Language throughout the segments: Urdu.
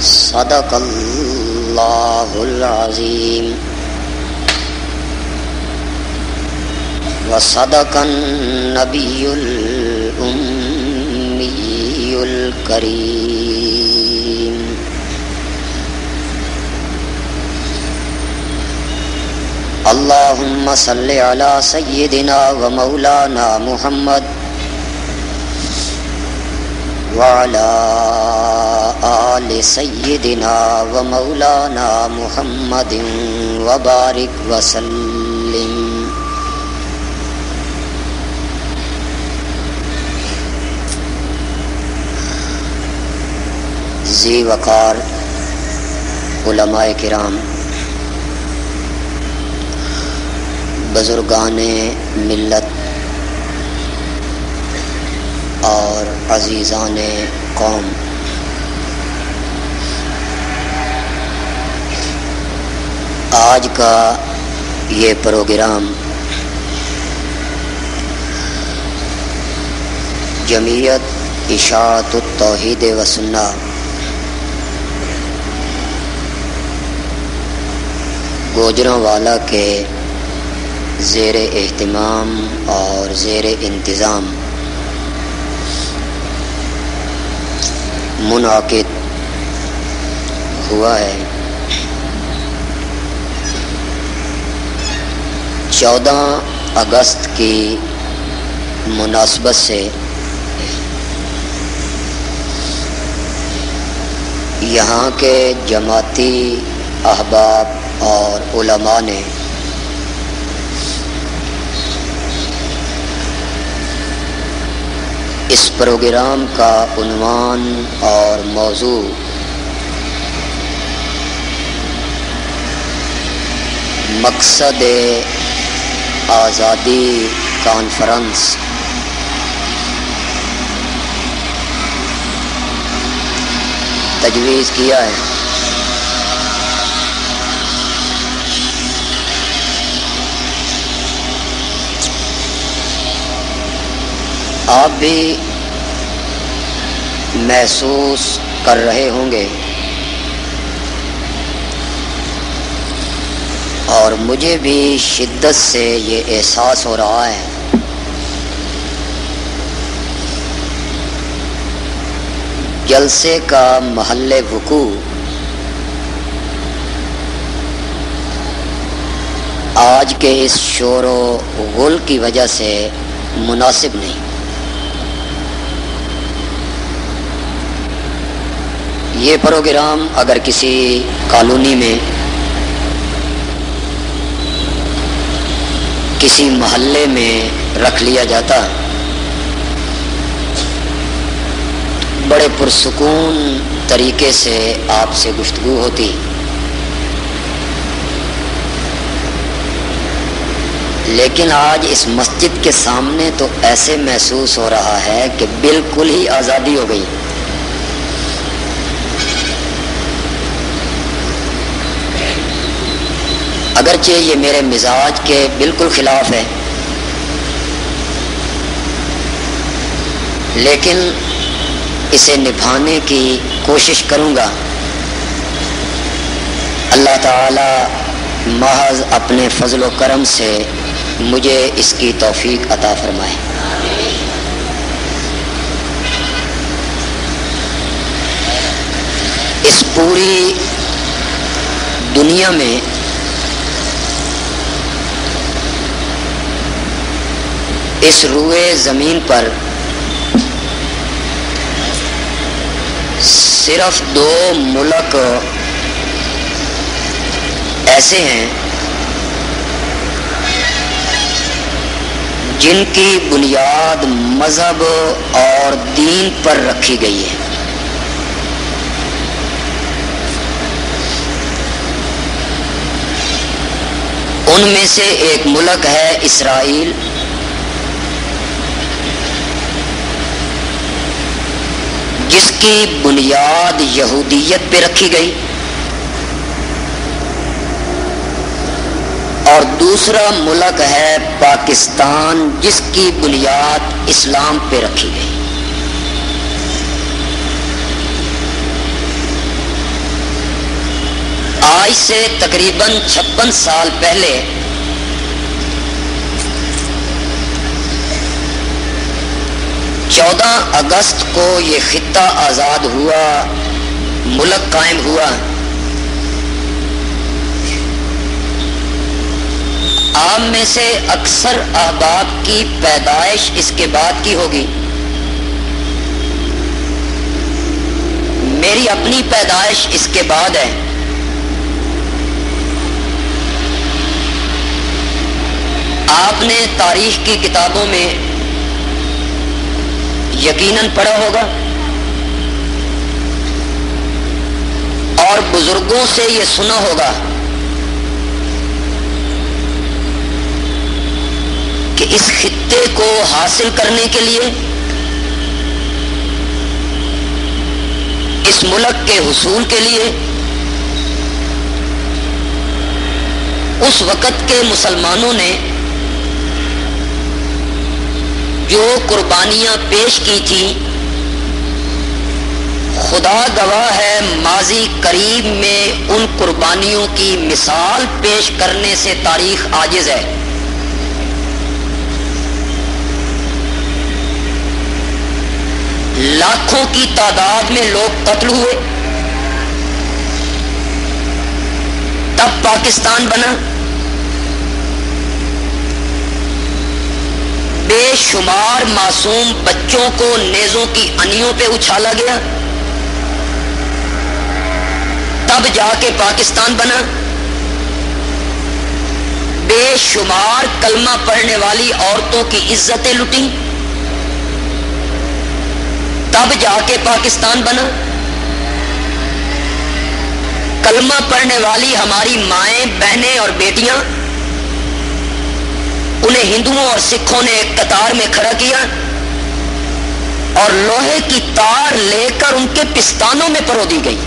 صدق اللہ العظیم وصدق النبی الأمی الکریم اللہم صل علی سیدنا و مولانا محمد وعلى آل سيدنا ومولانا محمد وبارك وسلم. ذی وقار علماء کرام، بزرگان ملت اور عزیزان قوم، آج کا یہ پروگرام جمعیت اشاعت التوحید و سنہ گوجرانوالا کے زیر اہتمام اور زیر انتظام منعقد ہوا ہے. 14 اگست کی مناسبت سے یہاں کے جماعتی احباب اور علماء نے اس پروگرام کا عنوان اور موضوع مقصد آزادی کانفرنس تجویز کیا ہے. آپ بھی محسوس کر رہے ہوں گے اور مجھے بھی شدت سے یہ احساس ہو رہا ہے جلسے کا محل وقوع آج کے اس شور و غل کی وجہ سے مناسب نہیں. یہ پروگرام اگر کسی کالونی میں، کسی محلے میں رکھ لیا جاتا بڑے پرسکون طریقے سے آپ سے گفتگو ہوتی، لیکن آج اس مسجد کے سامنے تو ایسے محسوس ہو رہا ہے کہ بالکل ہی آزادی ہو گئی. اگرچہ یہ میرے مزاج کے بالکل خلاف ہے، لیکن اسے نبھانے کی کوشش کروں گا. اللہ تعالی محض اپنے فضل و کرم سے مجھے اس کی توفیق عطا فرمائے. اس پوری دنیا میں اس روئے زمین پر صرف 2 ملک ایسے ہیں جن کی بنیاد مذہب اور دین پر رکھی گئی ہے. ان میں سے ایک ملک ہے اسرائیل، جس کی بنیاد یہودیت پہ رکھی گئی، اور دوسرا ملک ہے پاکستان، جس کی بنیاد اسلام پہ رکھی گئی. آج سے تقریباً 56 سال پہلے اگست کو یہ خطہ آزاد ہوا، ملک قائم ہوا۔ آپ میں سے اکثر احباب کی پیدائش اس کے بعد کی ہوگی، میری اپنی پیدائش اس کے بعد ہے۔ آپ نے تاریخ کی کتابوں میں یقیناً پڑھا ہوگا اور بزرگوں سے یہ سنا ہوگا کہ اس خطے کو حاصل کرنے کے لیے، اس ملک کے حصول کے لیے اس وقت کے مسلمانوں نے جو قربانیاں پیش کی تھی، خدا گواہ ہے ماضی قریب میں ان قربانیوں کی مثال پیش کرنے سے تاریخ عاجز ہے۔ لاکھوں کی تعداد میں لوگ قتل ہوئے، تب پاکستان بنا۔ بے شمار معصوم بچوں کو نیزوں کی انیوں پہ اچھالا گیا، تب جا کے پاکستان بنا۔ بے شمار کلمہ پڑھنے والی عورتوں کی عزتیں لٹیں، تب جا کے پاکستان بنا۔ کلمہ پڑھنے والی ہماری مائیں، بہنیں اور بیٹیاں، انہیں ہندوؤں اور سکھوں نے ایک قطار میں کھڑا کیا اور لوہے کی تار لے کر ان کے پستانوں میں پرو دی گئی۔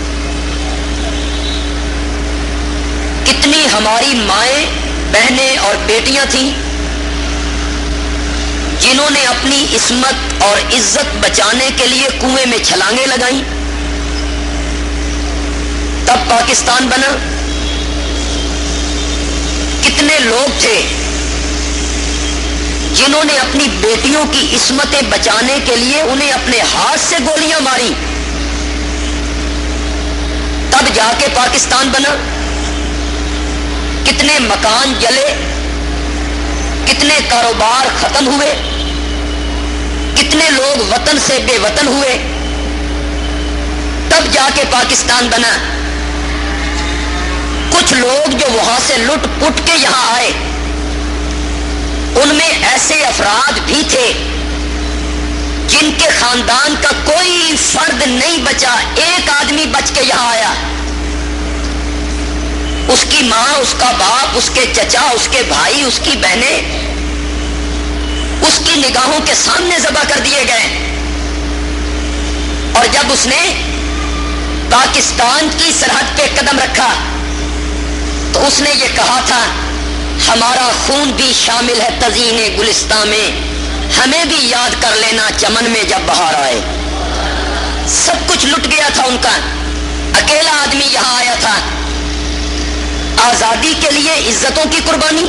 کتنی ہماری مائیں، بہنیں اور بیٹیاں تھیں جنہوں نے اپنی عصمت اور عزت بچانے کے لیے کنویں میں چھلانگیں لگائیں، تب پاکستان بنا۔ کتنے لوگ تھے جنہوں نے اپنی بیٹیوں کی عصمتیں بچانے کے لیے انہیں اپنے ہاتھ سے گولیاں ماری، تب جا کے پاکستان بنا۔ کتنے مکان جلے، کتنے کاروبار ختم ہوئے، کتنے لوگ وطن سے بے وطن ہوئے، تب جا کے پاکستان بنا۔ کچھ لوگ جو وہاں سے لٹ پٹ کے یہاں آئے، ان میں ایسے افراد بھی تھے جن کے خاندان کا کوئی فرد نہیں بچا، ایک آدمی بچ کے یہاں آیا، اس کی ماں، اس کا باپ، اس کے چچا، اس کے بھائی، اس کی بہنیں اس کی نگاہوں کے سامنے ذبح کر دیے گئے۔ اور جب اس نے پاکستان کی سرحد پہ قدم رکھا تو اس نے یہ کہا تھا، ہمارا خون بھی شامل ہے تزئین گلستان میں، ہمیں بھی یاد کر لینا چمن میں جب بہار آئے۔ سب کچھ لٹ گیا تھا ان کا، اکیلا آدمی یہاں آیا تھا۔ آزادی کے لیے عزتوں کی قربانی،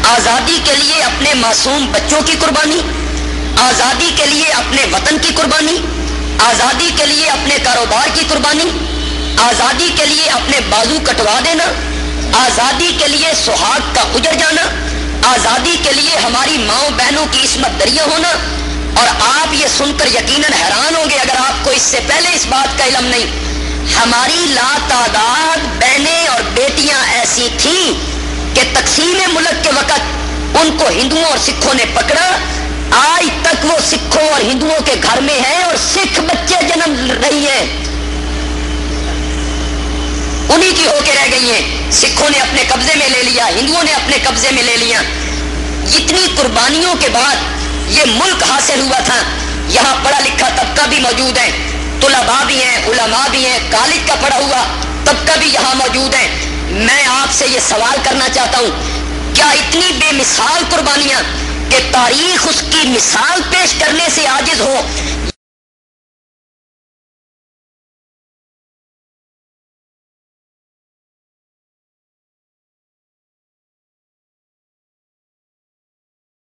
آزادی کے لیے اپنے معصوم بچوں کی قربانی، آزادی کے لیے اپنے وطن کی قربانی، آزادی کے لیے اپنے کاروبار کی قربانی، آزادی کے لیے اپنے بازو کٹوا دینا، آزادی کے لیے سہاگ کا اجڑ جانا، آزادی کے لیے ہماری ماؤں بہنوں کی عصمت دریا ہونا۔ اور آپ یہ سن کر یقیناً حیران ہوں گے اگر آپ کو اس سے پہلے اس بات کا علم نہیں، ہماری لاتعداد بہنیں اور بیٹیاں ایسی تھیں کہ تقسیم ملک کے وقت ان کو ہندوؤں اور سکھوں نے پکڑا، آج تک وہ سکھوں اور ہندوؤں کے گھر میں ہیں اور سکھ بچے جنم رہی ہیں، انہی کی ہو کے رہ گئی ہیں۔ سکھوں نے اپنے قبضے میں لے لیا، ہندوؤں نے اپنے قبضے میں لے لیا۔ اتنی قربانیوں کے بعد یہ ملک حاصل ہوا تھا۔ یہاں پڑھا لکھا طبقہ بھی موجود ہے، طلباء بھی ہیں، علماء بھی ہیں، کالج کا پڑھا ہوا طبقہ بھی یہاں موجود ہے۔ میں آپ سے یہ سوال کرنا چاہتا ہوں، کیا اتنی بے مثال قربانیاں کہ تاریخ اس کی مثال پیش کرنے سے عاجز ہو،